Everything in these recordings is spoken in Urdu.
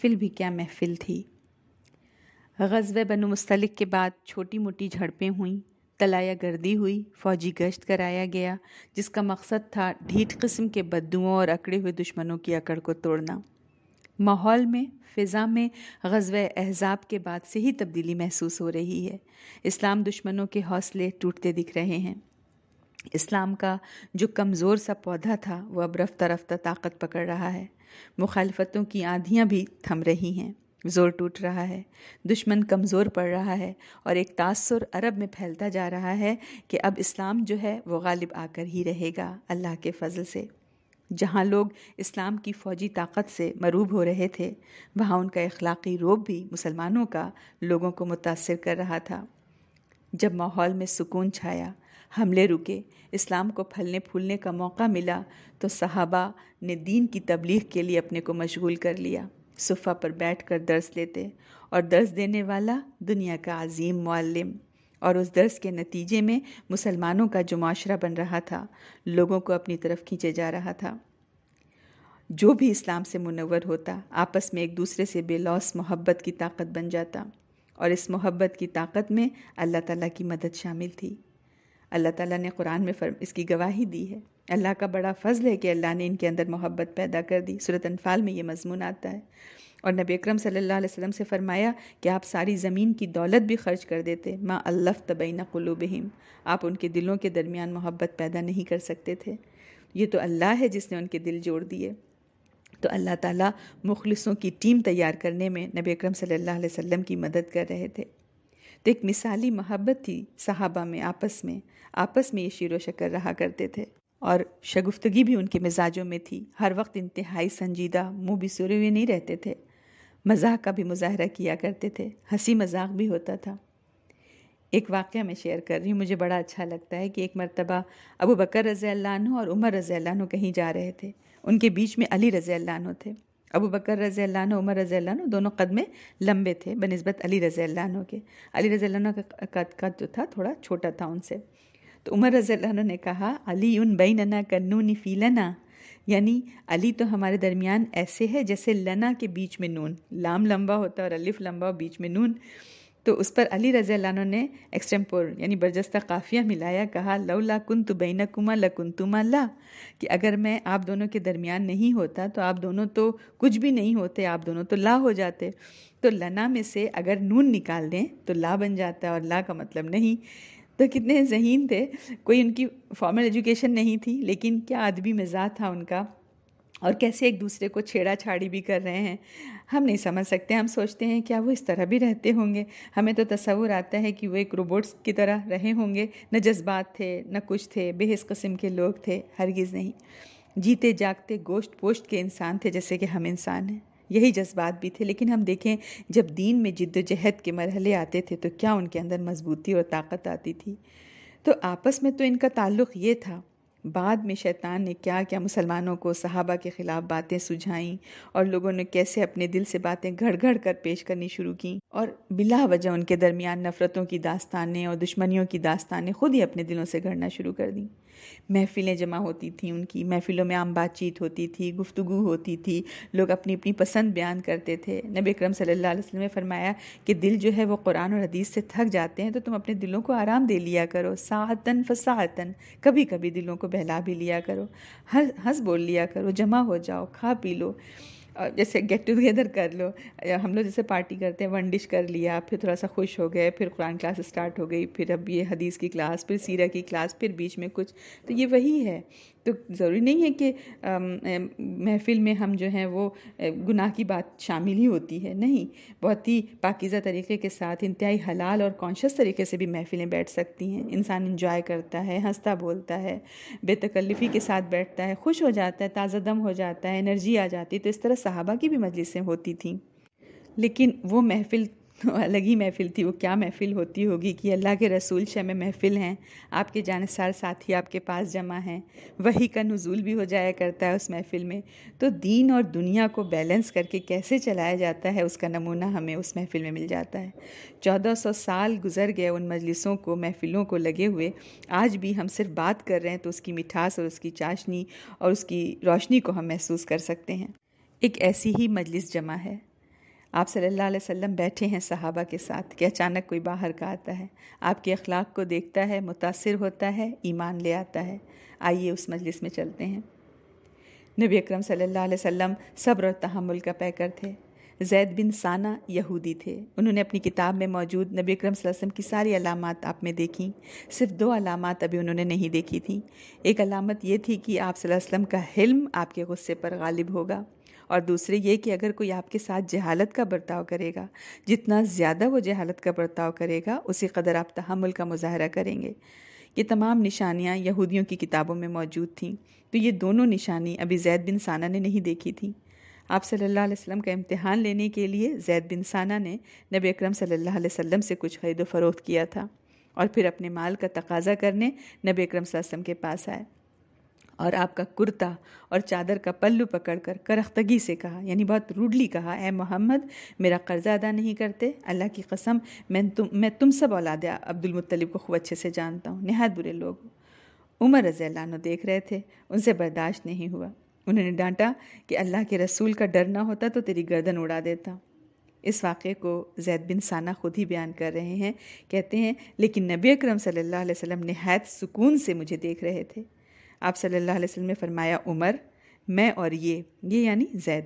محفل بھی کیا محفل تھی۔ غزوہ بنو مستلق کے بعد چھوٹی موٹی جھڑپیں ہوئیں، طلایہ گردی ہوئی، فوجی گشت کرایا گیا جس کا مقصد تھا ڈھیٹ قسم کے بددؤوں اور اکڑے ہوئے دشمنوں کی اکڑ کو توڑنا۔ ماحول میں، فضا میں غزوہ احزاب کے بعد سے ہی تبدیلی محسوس ہو رہی ہے۔ اسلام دشمنوں کے حوصلے ٹوٹتے دکھ رہے ہیں۔ اسلام کا جو کمزور سا پودا تھا وہ اب رفتہ رفتہ طاقت پکڑ رہا ہے۔ مخالفتوں کی آندھیاں بھی تھم رہی ہیں، زور ٹوٹ رہا ہے، دشمن کمزور پڑ رہا ہے، اور ایک تاثر عرب میں پھیلتا جا رہا ہے کہ اب اسلام جو ہے وہ غالب آ کر ہی رہے گا اللہ کے فضل سے۔ جہاں لوگ اسلام کی فوجی طاقت سے مروب ہو رہے تھے، وہاں ان کا اخلاقی رعب بھی مسلمانوں کا لوگوں کو متاثر کر رہا تھا۔ جب ماحول میں سکون چھایا، حملے رکے، اسلام کو پھلنے پھولنے کا موقع ملا، تو صحابہ نے دین کی تبلیغ کے لیے اپنے کو مشغول کر لیا۔ صفہ پر بیٹھ کر درس لیتے، اور درس دینے والا دنیا کا عظیم معلم، اور اس درس کے نتیجے میں مسلمانوں کا جو معاشرہ بن رہا تھا، لوگوں کو اپنی طرف کھینچے جا رہا تھا۔ جو بھی اسلام سے منور ہوتا، آپس میں ایک دوسرے سے بے لوث محبت کی طاقت بن جاتا، اور اس محبت کی طاقت میں اللہ تعالیٰ کی مدد شامل تھی۔ اللہ تعالیٰ نے قرآن میں اس کی گواہی دی ہے۔ اللہ کا بڑا فضل ہے کہ اللہ نے ان کے اندر محبت پیدا کر دی۔ سورۃ انفال میں یہ مضمون آتا ہے، اور نبی اکرم صلی اللہ علیہ وسلم سے فرمایا کہ آپ ساری زمین کی دولت بھی خرچ کر دیتے، ما الفت بین قلوبہم، آپ ان کے دلوں کے درمیان محبت پیدا نہیں کر سکتے تھے۔ یہ تو اللہ ہے جس نے ان کے دل جوڑ دیے۔ تو اللہ تعالیٰ مخلصوں کی ٹیم تیار کرنے میں نبی اکرم صلی اللہ علیہ وسلم کی مدد کر رہے تھے۔ تو ایک مثالی محبت تھی صحابہ میں، آپس میں یہ شیر و شکر رہا کرتے تھے، اور شگفتگی بھی ان کے مزاجوں میں تھی۔ ہر وقت انتہائی سنجیدہ، منہ بھی سورے ہوئے نہیں رہتے تھے، مزاح کا بھی مظاہرہ کیا کرتے تھے، ہنسی مذاق بھی ہوتا تھا۔ ایک واقعہ میں شیئر کر رہی ہوں، مجھے بڑا اچھا لگتا ہے کہ ایک مرتبہ ابو بکر رضی اللہ عنہ اور عمر رضی اللہ عنہ کہیں جا رہے تھے، ان کے بیچ میں علی رضی اللہ عنہ تھے۔ ابو بکر رضی اللہ عنہ، عمر رضی اللہ عنہ دونوں قد میں لمبے تھے بنسبت علی رضی اللہ عنہ کے۔ علی رضی اللہ عنہ کا قد جو تھا تھوڑا چھوٹا تھا ان سے۔ تو عمر رضی اللہ عنہ نے کہا، علی بیننا کالنون فی لنا، یعنی علی تو ہمارے درمیان ایسے ہے جیسے لنا کے بیچ میں نون، لام لمبا ہوتا ہے اور الف لمبا اور بیچ میں نون۔ تو اس پر علی رضی اللہ عنہ نے ایکسٹمپور یعنی برجستہ قافیہ ملایا، کہا لولا کنت بینکما لکنتما لا، کہ اگر میں آپ دونوں کے درمیان نہیں ہوتا تو آپ دونوں تو کچھ بھی نہیں ہوتے، آپ دونوں تو لا ہو جاتے۔ تو لنا میں سے اگر نون نکال دیں تو لا بن جاتا ہے، اور لا کا مطلب نہیں۔ تو کتنے ذہین تھے، کوئی ان کی فارمل ایجوکیشن نہیں تھی، لیکن کیا ادبی مزاج تھا ان کا، اور کیسے ایک دوسرے کو چھیڑا چھاڑی بھی کر رہے ہیں۔ ہم نہیں سمجھ سکتے، ہم سوچتے ہیں کیا وہ اس طرح بھی رہتے ہوں گے؟ ہمیں تو تصور آتا ہے کہ وہ ایک روبوٹس کی طرح رہے ہوں گے، نہ جذبات تھے نہ کچھ تھے، بے حس قسم کے لوگ تھے، ہرگز نہیں۔ جیتے جاگتے گوشت پوشت کے انسان تھے جیسے کہ ہم انسان ہیں، یہی جذبات بھی تھے۔ لیکن ہم دیکھیں جب دین میں جد و جہد کے مرحلے آتے تھے تو کیا ان کے اندر مضبوطی اور طاقت آتی تھی۔ تو آپس میں تو ان کا تعلق یہ تھا۔ بعد میں شیطان نے کیا کیا مسلمانوں کو صحابہ کے خلاف باتیں سجھائیں، اور لوگوں نے کیسے اپنے دل سے باتیں گھڑ گھڑ کر پیش کرنی شروع کیں، اور بلا وجہ ان کے درمیان نفرتوں کی داستانیں اور دشمنیوں کی داستانیں خود ہی اپنے دلوں سے گھڑنا شروع کر دیں۔ محفلیں جمع ہوتی تھیں ان کی، محفلوں میں عام بات چیت ہوتی تھی، گفتگو ہوتی تھی، لوگ اپنی اپنی پسند بیان کرتے تھے۔ نبی اکرم صلی اللہ علیہ وسلم نے فرمایا کہ دل جو ہے وہ قرآن اور حدیث سے تھک جاتے ہیں، تو تم اپنے دلوں کو آرام دے لیا کرو، ساعتن فساعتن، کبھی کبھی دلوں کو بہلا بھی لیا کرو، ہنس بول لیا کرو، جمع ہو جاؤ، کھا پی لو، جیسے گیٹ ٹوگیدر کر لو۔ ہم لوگ جیسے پارٹی کرتے ہیں، ون ڈش کر لیا، پھر تھوڑا سا خوش ہو گئے، پھر قرآن کلاس اسٹارٹ ہو گئی، پھر اب یہ حدیث کی کلاس، پھر سیرہ کی کلاس، پھر بیچ میں کچھ، تو یہ وہی ہے۔ تو ضروری نہیں ہے کہ محفل میں ہم جو ہیں وہ گناہ کی بات شامل ہی ہوتی ہے، نہیں، بہت ہی پاکیزہ طریقے کے ساتھ، انتہائی حلال اور کانشیس طریقے سے بھی محفلیں بیٹھ سکتی ہیں۔ انسان انجوائے کرتا ہے، ہنستا بولتا ہے، بے تکلفی کے ساتھ بیٹھتا ہے، خوش ہو جاتا ہے، تازہ دم ہو جاتا ہے، انرجی آ جاتی ہے۔ تو اس طرح صحابہ کی بھی مجلسیں ہوتی تھیں، لیکن وہ محفل الگ ہی محفل تھی۔ وہ کیا محفل ہوتی ہوگی کہ اللہ کے رسول شمع محفل ہیں، آپ کے جانثار ساتھی آپ کے پاس جمع ہیں، وحی کا نزول بھی ہو جایا کرتا ہے اس محفل میں۔ تو دین اور دنیا کو بیلنس کر کے کیسے چلایا جاتا ہے اس کا نمونہ ہمیں اس محفل میں مل جاتا ہے۔ 1400 سال گزر گئے ان مجلسوں کو، محفلوں کو لگے ہوئے، آج بھی ہم صرف بات کر رہے ہیں تو اس کی مٹھاس اور اس کی چاشنی اور اس کی روشنی کو ہم محسوس کر سکتے ہیں۔ ایک ایسی ہی مجلس جمع ہے آپ صلی اللہ علیہ وسلم بیٹھے ہیں صحابہ کے ساتھ کہ اچانک کوئی باہر کا آتا ہے، آپ کے اخلاق کو دیکھتا ہے، متاثر ہوتا ہے، ایمان لے آتا ہے۔ آئیے اس مجلس میں چلتے ہیں۔ نبی اکرم صلی اللہ علیہ وسلم صبر اور تحمل کا پیکر تھے۔ زید بن ثانہ یہودی تھے۔ انہوں نے اپنی کتاب میں موجود نبی اکرم صلی اللہ علیہ وسلم کی ساری علامات آپ میں دیکھیں۔ صرف 2 علامات ابھی انہوں نے نہیں دیکھی تھیں۔ ایک علامت یہ تھی کہ آپ صلی اللہ علیہ وسلم کا حلم آپ کے غصے پر غالب ہوگا، اور دوسرے یہ کہ اگر کوئی آپ کے ساتھ جہالت کا برتاؤ کرے گا، جتنا زیادہ وہ جہالت کا برتاؤ کرے گا اسی قدر آپ تحمل کا مظاہرہ کریں گے۔ یہ تمام نشانیاں یہودیوں کی کتابوں میں موجود تھیں، تو یہ دونوں نشانی ابھی زید بن ثانہ نے نہیں دیکھی تھی۔ آپ صلی اللہ علیہ وسلم کا امتحان لینے کے لیے زید بن ثانہ نے نبی اکرم صلی اللہ علیہ وسلم سے کچھ خرید و فروخت کیا تھا، اور پھر اپنے مال کا تقاضا کرنے نبی اکرم صلی اللہ علیہ وسلم کے پاس آئے، اور آپ کا کرتا اور چادر کا پلو پکڑ کر کرختگی سے کہا، یعنی بہت روڈلی کہا، اے محمد، میرا قرضہ ادا نہیں کرتے؟ اللہ کی قسم میں تم سب اولاد عبد المطلب کو خوب اچھے سے جانتا ہوں، نہایت برے لوگ۔ عمر رضی اللہ عنہ دیکھ رہے تھے، ان سے برداشت نہیں ہوا۔ انہوں نے ڈانٹا کہ اللہ کے رسول کا ڈر نہ ہوتا تو تیری گردن اڑا دیتا۔ اس واقعے کو زید بن ثانہ خود ہی بیان کر رہے ہیں، کہتے ہیں لیکن نبی اکرم صلی اللہ علیہ وسلم نہایت سکون سے مجھے دیکھ رہے تھے۔ آپ صلی اللہ علیہ وسلم نے فرمایا، عمر، میں اور یہ یعنی زید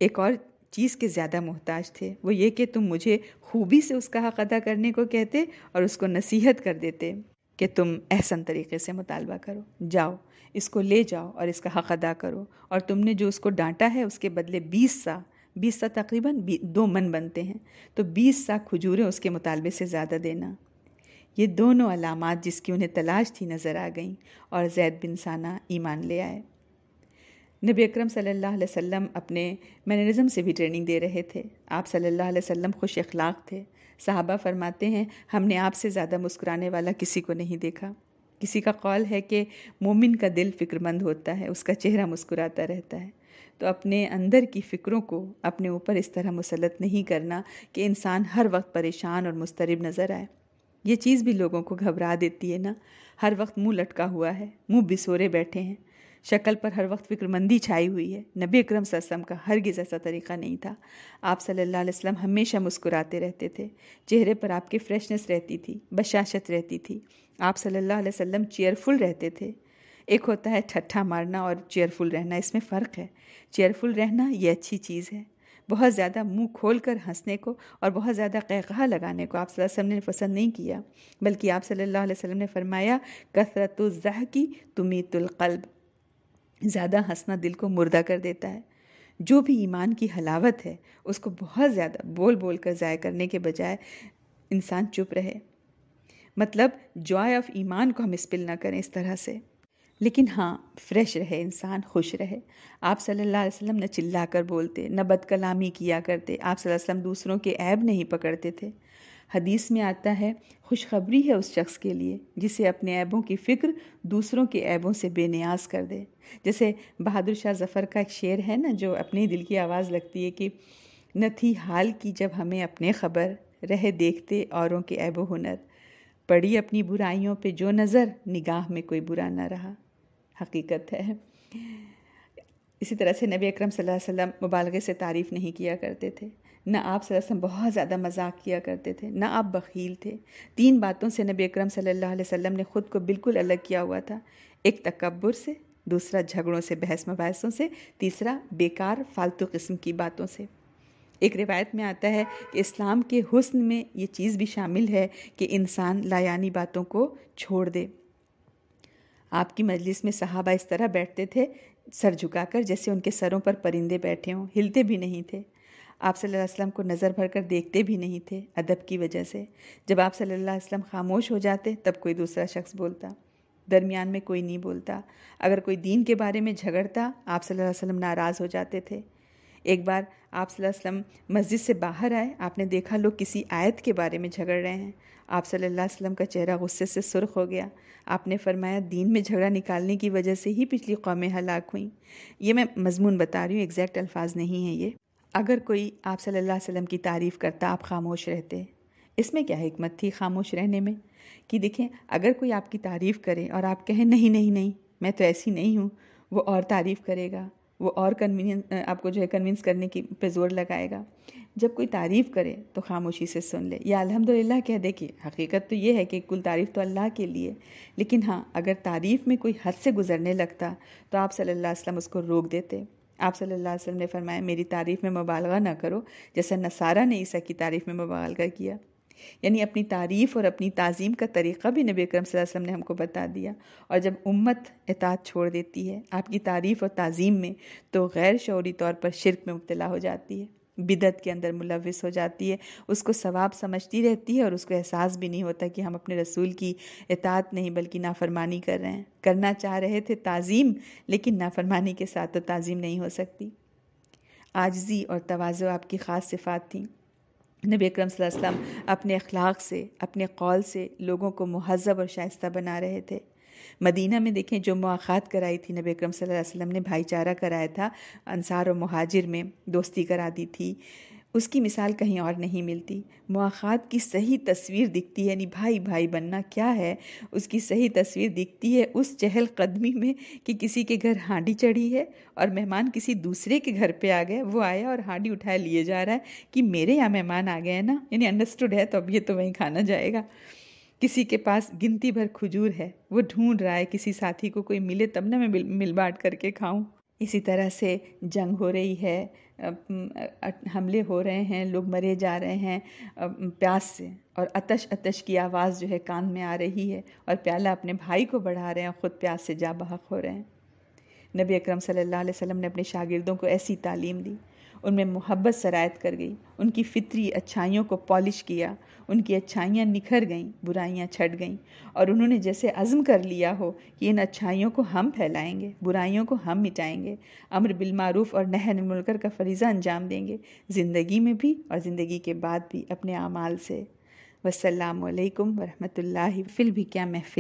ایک اور چیز کے زیادہ محتاج تھے، وہ یہ کہ تم مجھے خوبی سے اس کا حق ادا کرنے کو کہتے اور اس کو نصیحت کر دیتے کہ تم احسن طریقے سے مطالبہ کرو، جاؤ اس کو لے جاؤ اور اس کا حق ادا کرو، اور تم نے جو اس کو ڈانٹا ہے اس کے بدلے 20 سا تقریباً 2 من بنتے ہیں، تو 20 سا کھجوریں اس کے مطالبے سے زیادہ دینا۔ یہ دونوں علامات جس کی انہیں تلاش تھی نظر آ گئیں، اور زید بن ثانہ ایمان لے آئے۔ نبی اکرم صلی اللہ علیہ وسلم اپنے مینرزم سے بھی ٹریننگ دے رہے تھے۔ آپ صلی اللہ علیہ وسلم خوش اخلاق تھے۔ صحابہ فرماتے ہیں، ہم نے آپ سے زیادہ مسکرانے والا کسی کو نہیں دیکھا۔ کسی کا قول ہے کہ مومن کا دل فکر مند ہوتا ہے، اس کا چہرہ مسکراتا رہتا ہے۔ تو اپنے اندر کی فکروں کو اپنے اوپر اس طرح مسلط نہیں کرنا کہ انسان ہر وقت پریشان اور مضطرب نظر آئے۔ یہ چیز بھی لوگوں کو گھبرا دیتی ہے نا، ہر وقت منہ لٹکا ہوا ہے، منہ بسورے بیٹھے ہیں، شکل پر ہر وقت فکر مندی چھائی ہوئی ہے۔ نبی اکرم صلی اللہ علیہ وسلم کا ہرگز ایسا طریقہ نہیں تھا۔ آپ صلی اللہ علیہ وسلم ہمیشہ مسکراتے رہتے تھے، چہرے پر آپ کے فریشنس رہتی تھی، بشاشت رہتی تھی۔ آپ صلی اللہ علیہ وسلم چیئرفل رہتے تھے۔ ایک ہوتا ہے ٹھٹھا مارنا اور چیئرفل رہنا، اس میں فرق ہے۔ چیئرفل رہنا یہ اچھی چیز ہے۔ بہت زیادہ منہ کھول کر ہنسنے کو اور بہت زیادہ قہقہہ لگانے کو آپ صلی اللہ علیہ وسلم نے پسند نہیں کیا، بلکہ آپ صلی اللہ علیہ وسلم نے فرمایا، کثرت الضحک تمیت القلب، زیادہ ہنسنا دل کو مردہ کر دیتا ہے۔ جو بھی ایمان کی حلاوت ہے اس کو بہت زیادہ بول بول کر ضائع کرنے کے بجائے انسان چپ رہے، مطلب جوائے آف ایمان کو ہم اسپل نہ کریں اس طرح سے، لیکن ہاں فریش رہے انسان، خوش رہے۔ آپ صلی اللہ علیہ وسلم نہ چلا کر بولتے، نہ بد کلامی کیا کرتے۔ آپ صلی اللہ علیہ وسلم دوسروں کے عیب نہیں پکڑتے تھے۔ حدیث میں آتا ہے، خوشخبری ہے اس شخص کے لیے جسے اپنے عیبوں کی فکر دوسروں کے عیبوں سے بے نیاز کر دے۔ جیسے بہادر شاہ ظفر کا ایک شعر ہے نا، جو اپنے دل کی آواز لگتی ہے کہ نہ تھی حال کی جب ہمیں اپنے خبر، رہے دیکھتے اوروں کے عیب و ہنر، پڑی اپنی برائیوں پہ جو نظر، نگاہ میں کوئی برا نہ رہا۔ حقیقت ہے۔ اسی طرح سے نبی اکرم صلی اللہ علیہ وسلم مبالغے سے تعریف نہیں کیا کرتے تھے، نہ آپ صلی اللہ علیہ وسلم بہت زیادہ مذاق کیا کرتے تھے، نہ آپ بخیل تھے۔ 3 باتوں سے نبی اکرم صلی اللہ علیہ وسلم نے خود کو بالکل الگ کیا ہوا تھا، ایک تکبر سے، دوسرا جھگڑوں سے، بحث مباحثوں سے، تیسرا بیکار فالتو قسم کی باتوں سے۔ ایک روایت میں آتا ہے کہ اسلام کے حسن میں یہ چیز بھی شامل ہے کہ انسان لایانی باتوں کو چھوڑ دے۔ آپ کی مجلس میں صحابہ اس طرح بیٹھتے تھے سر جھکا کر جیسے ان کے سروں پر پرندے بیٹھے ہوں، ہلتے بھی نہیں تھے۔ آپ صلی اللہ علیہ وسلم کو نظر بھر کر دیکھتے بھی نہیں تھے ادب کی وجہ سے۔ جب آپ صلی اللہ علیہ وسلم خاموش ہو جاتے تب کوئی دوسرا شخص بولتا، درمیان میں کوئی نہیں بولتا۔ اگر کوئی دین کے بارے میں جھگڑتا آپ صلی اللہ علیہ وسلم ناراض ہو جاتے تھے۔ ایک بار آپ صلی اللہ علیہ وسلم مسجد سے باہر آئے، آپ نے دیکھا لوگ کسی آیت کے بارے میں جھگڑ رہے ہیں۔ آپ صلی اللہ علیہ وسلم کا چہرہ غصے سے سرخ ہو گیا۔ آپ نے فرمایا، دین میں جھگڑا نکالنے کی وجہ سے ہی پچھلی قومیں ہلاک ہوئیں۔ یہ میں مضمون بتا رہی ہوں، ایگزیکٹ الفاظ نہیں ہیں یہ۔ اگر کوئی آپ صلی اللہ علیہ وسلم کی تعریف کرتا آپ خاموش رہتے، اس میں کیا حکمت تھی خاموش رہنے میں؟ کہ دیکھیں، اگر کوئی آپ کی تعریف کرے اور آپ کہیں نہیں نہیں نہیں میں تو ایسی نہیں ہوں، وہ اور تعریف کرے گا، وہ اور آپ کو جو ہے کنونس کرنے کی پہ زور لگائے گا۔ جب کوئی تعریف کرے تو خاموشی سے سن لے یا الحمدللہ کہہ دے کہ حقیقت تو یہ ہے کہ کل تعریف تو اللہ کے لیے، لیکن ہاں اگر تعریف میں کوئی حد سے گزرنے لگتا تو آپ صلی اللہ علیہ وسلم اس کو روک دیتے۔ آپ صلی اللہ علیہ وسلم نے فرمایا میری تعریف میں مبالغہ نہ کرو جیسا نصارہ نے عیسیٰ کی تعریف میں مبالغہ کیا۔ یعنی اپنی تعریف اور اپنی تعظیم کا طریقہ بھی نبی اکرم صلی اللہ علیہ وسلم نے ہم کو بتا دیا، اور جب امت اطاعت چھوڑ دیتی ہے آپ کی تعریف اور تعظیم میں تو غیر شعوری طور پر شرک میں مبتلا ہو جاتی ہے، بدعت کے اندر ملوث ہو جاتی ہے، اس کو ثواب سمجھتی رہتی ہے اور اس کو احساس بھی نہیں ہوتا کہ ہم اپنے رسول کی اطاعت نہیں بلکہ نافرمانی کر رہے ہیں۔ کرنا چاہ رہے تھے تعظیم، لیکن نافرمانی کے ساتھ تو تعظیم نہیں ہو سکتی۔ عاجزی اور تواضع آپ کی خاص صفات تھیں۔ نبی اکرم صلی اللہ علیہ وسلم اپنے اخلاق سے، اپنے قول سے لوگوں کو مہذب اور شائستہ بنا رہے تھے۔ مدینہ میں دیکھیں جو مواخات کرائی تھی نبی اکرم صلی اللہ علیہ وسلم نے، بھائی چارہ کرایا تھا، انصار و مہاجر میں دوستی کرا دی تھی، اس کی مثال کہیں اور نہیں ملتی۔ مواخات کی صحیح تصویر دکھتی ہے، یعنی بھائی بھائی بننا کیا ہے، اس کی صحیح تصویر دکھتی ہے اس چہل قدمی میں کہ کسی کے گھر ہانڈی چڑھی ہے اور مہمان کسی دوسرے کے گھر پہ آ گئے، وہ آیا اور ہانڈی اٹھائے لیے جا رہا ہے کہ میرے یہاں مہمان آ گئے ہیں نا، یعنی انڈرسٹوڈ ہے تو اب یہ تو وہیں کھانا جائے گا۔ کسی کے پاس گنتی بھر کھجور ہے، وہ ڈھونڈ رہا ہے کسی ساتھی کو کوئی ملے تب نہ میں مل بانٹ کر کے کھاؤں۔ اسی طرح سے جنگ ہو رہی ہے، حملے ہو رہے ہیں، لوگ مرے جا رہے ہیں پیاس سے، اور عطش کی آواز جو ہے کان میں آ رہی ہے، اور پیالہ اپنے بھائی کو بڑھا رہے ہیں، خود پیاس سے جاں بحق ہو رہے ہیں۔ نبی اکرم صلی اللہ علیہ وسلم نے اپنے شاگردوں کو ایسی تعلیم دی، ان میں محبت سرایت کر گئی، ان کی فطری اچھائیوں کو پالش کیا، ان کی اچھائیاں نکھر گئیں، برائیاں چھٹ گئیں، اور انہوں نے جیسے عزم کر لیا ہو کہ ان اچھائیوں کو ہم پھیلائیں گے، برائیوں کو ہم مٹائیں گے، امر بالمعروف اور نہی عن المنکر کا فریضہ انجام دیں گے، زندگی میں بھی اور زندگی کے بعد بھی اپنے اعمال سے۔ والسلام علیکم ورحمۃ اللہ۔ محفل بھی کیا محفل